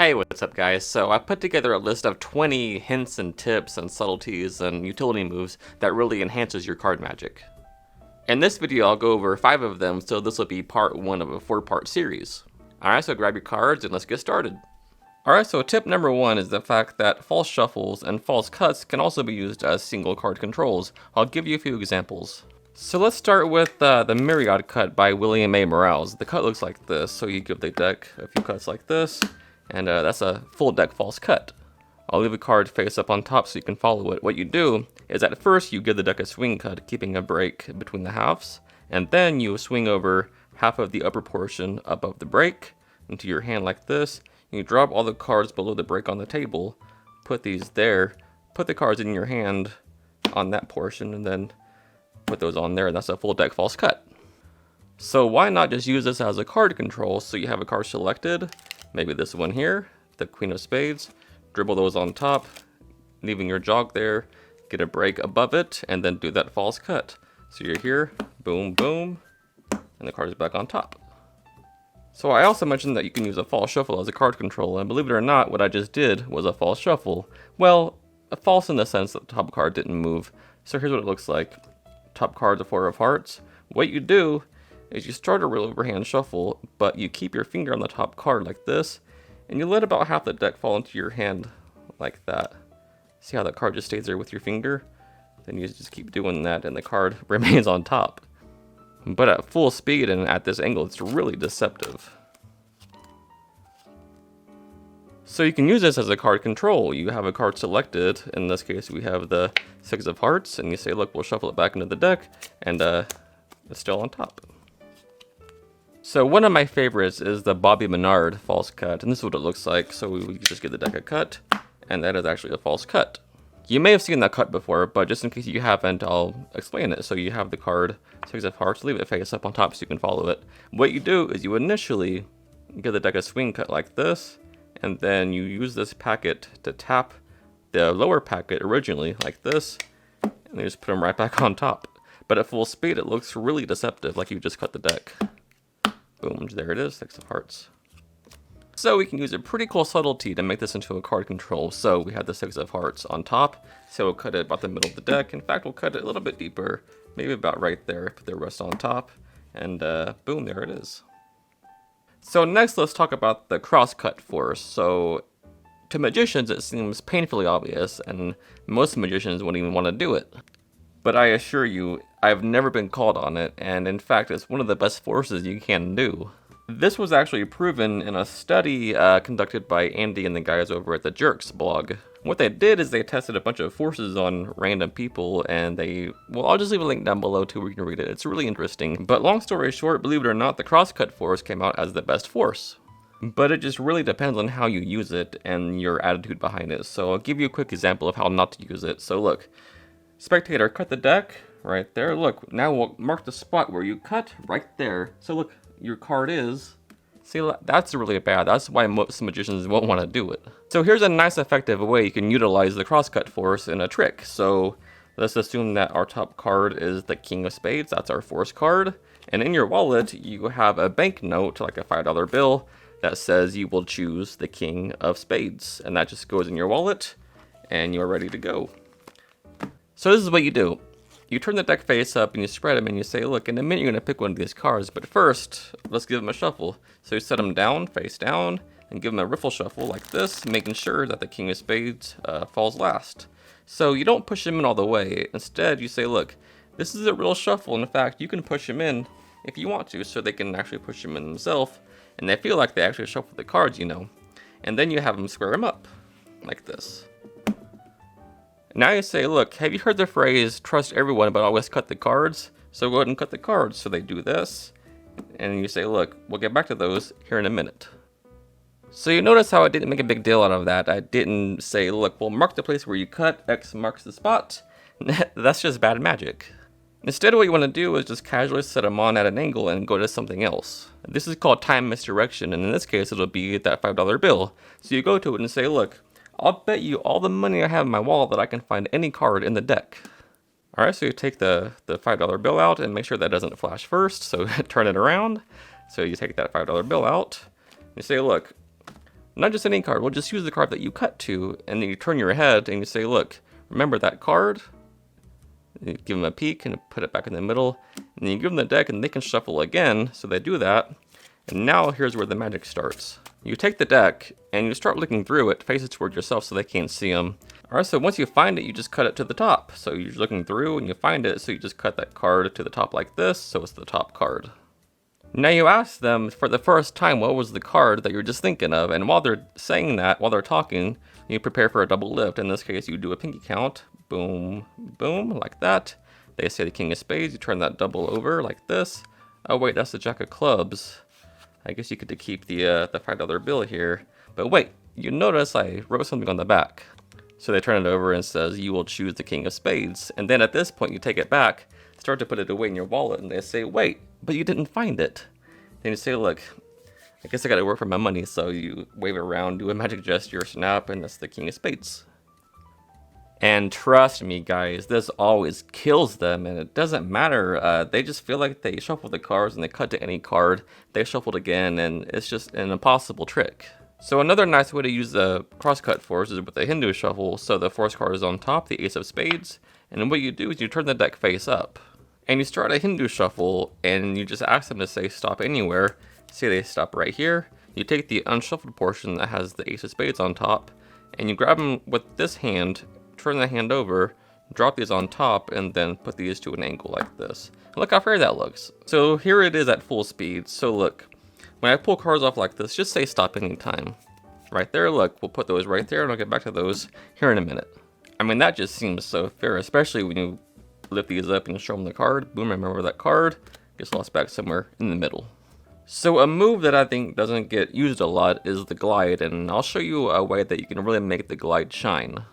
Hey, what's up guys? So I put together a list of 20 hints and tips and subtleties and utility moves that really enhances your card magic. In this video I'll go over 5 of them, so this will be part 1 of a 4-part series. Alright, so grab your cards and let's get started. Alright, so tip number 1 is the fact that false shuffles and false cuts can also be used as single card controls. I'll give you a few examples. So let's start with the Myriad cut by William A. Morales. The cut looks like this, so you give the deck a few cuts like this. And that's a full deck false cut. I'll leave a card face up on top so you can follow it. What you do is at first you give the deck a swing cut, keeping a break between the halves, and then you swing over half of the upper portion above the break into your hand like this. You drop all the cards below the break on the table, put these there, put the cards in your hand on that portion, and then put those on there, and that's a full deck false cut. So why not just use this as a card control so you have a card selected? Maybe this one here, the Queen of Spades, dribble those on top, leaving your jog there, get a break above it, and then do that false cut. So you're here, boom, boom, and the card is back on top. So I also mentioned that you can use a false shuffle as a card control, and believe it or not, what I just did was a false shuffle. Well, a false in the sense that the top card didn't move. So here's what it looks like. Top card, the 4 of hearts. What you do is you start a real overhand shuffle, but you keep your finger on the top card like this, and you let about half the deck fall into your hand like that. See how that card just stays there with your finger? Then you just keep doing that and the card remains on top. But at full speed and at this angle, it's really deceptive. So you can use this as a card control. You have a card selected. In this case, we have the 6 of hearts, and you say, look, we'll shuffle it back into the deck, and it's still on top. So one of my favorites is the Bobby Menard false cut, and this is what it looks like. So we just give the deck a cut, and that is actually a false cut. You may have seen that cut before, but just in case you haven't, I'll explain it. So you have the card 6 of hearts, leave it face up on top so you can follow it. What you do is you initially give the deck a swing cut like this, and then you use this packet to tap the lower packet originally like this, and you just put them right back on top. But at full speed, it looks really deceptive, like you just cut the deck. Boom, there it is, 6 of hearts. So we can use a pretty cool subtlety to make this into a card control. So we have the 6 of hearts on top, so we'll cut it about the middle of the deck. In fact, we'll cut it a little bit deeper, maybe about right there, put the rest on top, and boom, there it is. So next, let's talk about the cross-cut force. So to magicians, it seems painfully obvious, and most magicians wouldn't even want to do it. But I assure you, I've never been called on it, and in fact, it's one of the best forces you can do. This was actually proven in a study conducted by Andy and the guys over at the Jerks blog. What they did is they tested a bunch of forces on random people, and well, I'll just leave a link down below too where you can read it. It's really interesting. But long story short, believe it or not, the crosscut force came out as the best force. But it just really depends on how you use it and your attitude behind it. So I'll give you a quick example of how not to use it. So look, spectator, cut the deck right there. Look, now we'll mark the spot where you cut right there. So look, your card is, see, that's really bad. That's why most magicians won't want to do it. So here's a nice effective way you can utilize the crosscut force in a trick. So let's assume that our top card is the King of Spades. That's our force card. And in your wallet, you have a banknote, like a $5 bill, that says you will choose the King of Spades. And that just goes in your wallet, and you're ready to go. So this is what you do. You turn the deck face up and you spread them and you say, look, in a minute you're going to pick one of these cards, but first, let's give them a shuffle. So you set them down, face down, and give them a riffle shuffle like this, making sure that the King of Spades falls last. So you don't push them in all the way. Instead, you say, look, this is a real shuffle. In fact, you can push them in if you want to, so they can actually push them in themselves, and they feel like they actually shuffle the cards, you know. And then you have them square them up, like this. Now you say, look, have you heard the phrase, trust everyone but always cut the cards? So go ahead and cut the cards. So they do this, and you say, look, we'll get back to those here in a minute. So you notice how I didn't make a big deal out of that. I didn't say, look, we'll mark the place where you cut, X marks the spot. That's just bad magic. Instead, what you want to do is just casually set them on at an angle and go to something else. This is called time misdirection, and in this case, it'll be that $5 bill. So you go to it and say, look, I'll bet you all the money I have in my wallet that I can find any card in the deck. Alright, so you take the $5 bill out and make sure that doesn't flash first, so turn it around. So you take that $5 bill out, and you say, look, Not just any card, we'll just use the card that you cut to, and then you turn your head and you say, look, remember that card? And you give them a peek and put it back in the middle, and then you give them the deck and they can shuffle again, so they do that. And now here's where the magic starts. You take the deck and you start looking through it, face it toward yourself so they can't see them. Alright, so once you find it, you just cut it to the top. So you're looking through and you find it, so you just cut that card to the top like this, so it's the top card. Now you ask them for the first time what was the card that you're just thinking of, and while they're saying that, while they're talking, you prepare for a double lift. In this case, you do a pinky count, boom, boom, like that. They say the king of spades, you turn that double over like this. Oh wait, that's the jack of clubs. I guess you could keep the $5 bill here. But wait, you notice I wrote something on the back. So they turn it over and says, you will choose the king of spades. And then at this point, you take it back, start to put it away in your wallet, and they say, wait, but you didn't find it. Then you say, look, I guess I gotta work for my money. So you wave it around, do a magic gesture, snap, and that's the king of spades. And trust me, guys, this always kills them, and it doesn't matter. They just feel like they shuffle the cards and they cut to any card. They shuffled again, and it's just an impossible trick. So another nice way to use the crosscut force is with the Hindu shuffle. So the force card is on top, the ace of spades, and what you do is you turn the deck face up. And you start a Hindu shuffle, and you just ask them to say stop anywhere. Say they stop right here. You take the unshuffled portion that has the ace of spades on top, and you grab them with this hand, turn the hand over, drop these on top, and then put these to an angle like this. And look how fair that looks. So here it is at full speed. So look, when I pull cards off like this, just say stop anytime. Right there, look, we'll put those right there, and I'll get back to those here in a minute. I mean, that just seems so fair, especially when you lift these up and show them the card. Boom, remember that card gets lost back somewhere in the middle. So a move that I think doesn't get used a lot is the glide, and I'll show you a way that you can really make the glide shine.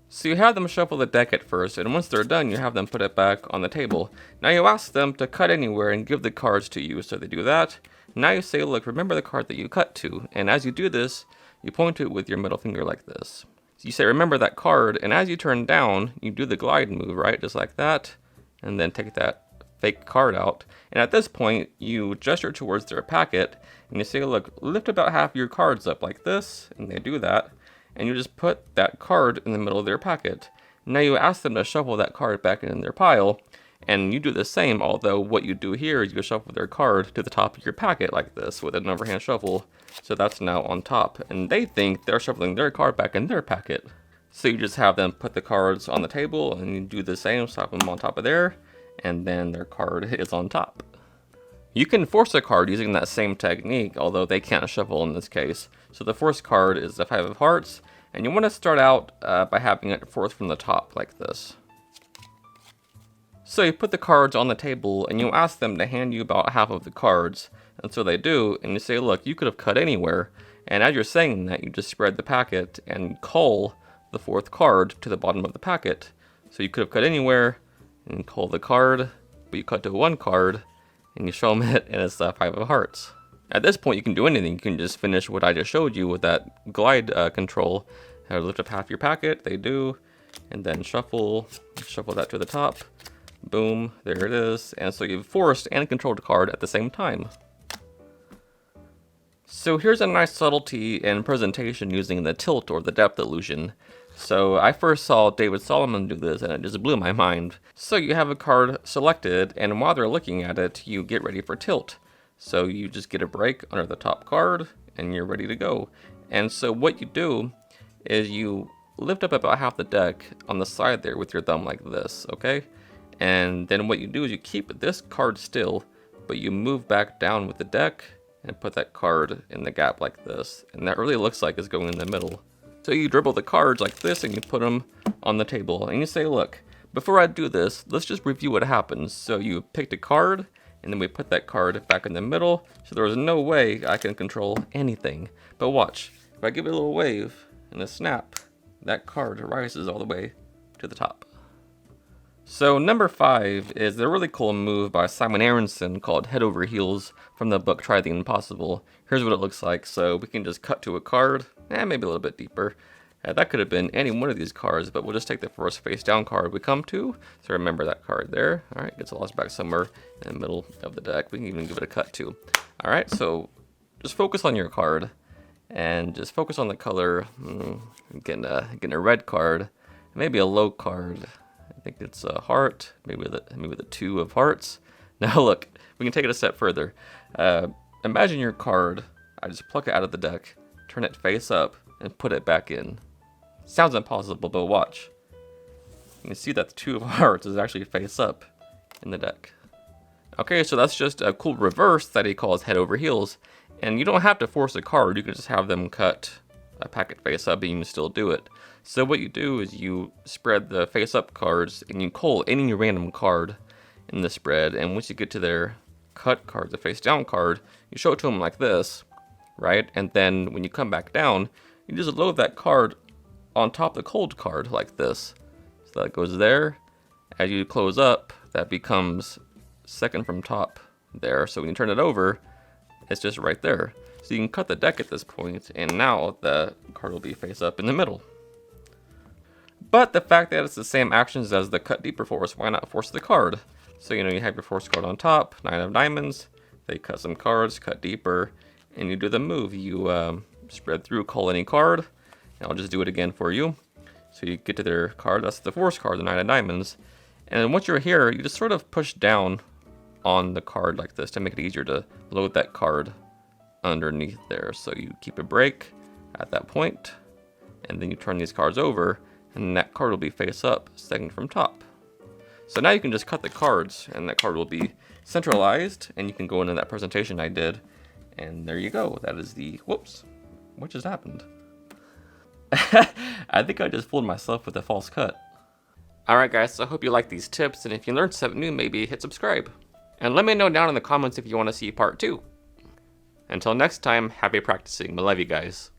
So you have them shuffle the deck at first, and once they're done, you have them put it back on the table. Now you ask them to cut anywhere and give the cards to you, so they do that. Now you say, look, remember the card that you cut to, and as you do this, you point to it with your middle finger like this. So you say, remember that card, and as you turn down, you do the glide move, right, just like that, and then take that fake card out. And at this point, you gesture towards their packet, and you say, look, lift about half your cards up like this, and they do that. And you just put that card in the middle of their packet. Now you ask them to shuffle that card back in their pile, and you do the same, although what you do here is you shuffle their card to the top of your packet like this with an overhand shuffle, so that's now on top. And they think they're shuffling their card back in their packet. So you just have them put the cards on the table, and you do the same, slap them on top of there, and then their card is on top. You can force a card using that same technique, although they can't shuffle in this case. So the force card is the 5 of hearts, and you want to start out by having it forced from the top like this. So you put the cards on the table, and you ask them to hand you about half of the cards, and so they do, and you say, look, you could have cut anywhere, and as you're saying that, you just spread the packet and call the 4th card to the bottom of the packet. So you could have cut anywhere, and call the card, but you cut to 1 card, and you show them it, and it's the 5 of hearts. At this point, you can do anything. You can just finish what I just showed you with that glide control. Lift up half your packet, they do, and then shuffle that to the top. Boom, there it is. And so you've forced and controlled a card at the same time. So here's a nice subtlety in presentation using the tilt or the depth illusion. So I first saw David Solomon do this, and it just blew my mind. So you have a card selected, and while they're looking at it, you get ready for tilt. So you just get a break under the top card, and you're ready to go. And so what you do is you lift up about half the deck on the side there with your thumb like this, okay? And then what you do is you keep this card still, but you move back down with the deck and put that card in the gap like this. And that really looks like it's going in the middle. So you dribble the cards like this and you put them on the table. And you say, look, before I do this, let's just review what happens. So you picked a card, and then we put that card back in the middle. So there was no way I can control anything. But watch, if I give it a little wave and a snap, that card rises all the way to the top. So number 5 is a really cool move by Simon Aronson called Head Over Heels from the book Try the Impossible. Here's what it looks like. So we can just cut to a card, maybe a little bit deeper. That could have been any one of these cards, but we'll just take the first face down card we come to. So remember that card there. All right, gets lost back somewhere in the middle of the deck. We can even give it a cut too. All right, so just focus on your card. and just focus on the color. Getting a red card, maybe a low card. I think it's a heart, maybe the 2 of hearts. Now look, we can take it a step further. Imagine your card. I just pluck it out of the deck, turn it face up, and put it back in. Sounds impossible, but watch. You can see that the 2 of hearts is actually face up in the deck. Okay, so that's just a cool reverse that he calls head over heels. And you don't have to force a card, you can just have them cut a packet face up and you can still do it. So what you do is you spread the face up cards and you cull any random card in the spread, and once you get to their cut card, the face down card, you show it to them like this, right? And then when you come back down, you just load that card on top of the cold card like this. So that goes there. As you close up, that becomes second from top there. So when you turn it over, it's just right there. So you can cut the deck at this point, and now the card will be face up in the middle. But the fact that it's the same actions as the cut deeper force, why not force the card? So you have your force card on top, 9 of diamonds, they cut some cards, cut deeper, and you do the move. You spread through, call any card, and I'll just do it again for you. So you get to their card, that's the force card, the 9 of diamonds. And then once you're here, you just sort of push down on the card like this to make it easier to load that card underneath there. So you keep a break at that point, and then you turn these cards over, and that card will be face up, second from top. So now you can just cut the cards, and that card will be centralized, and you can go into that presentation I did, and there you go. That is the, whoops, what just happened? I think I just fooled myself with a false cut. Alright guys, so I hope you like these tips, and if you learned something new, maybe hit subscribe. And let me know down in the comments if you want to see part 2. Until next time, happy practicing. I love you guys.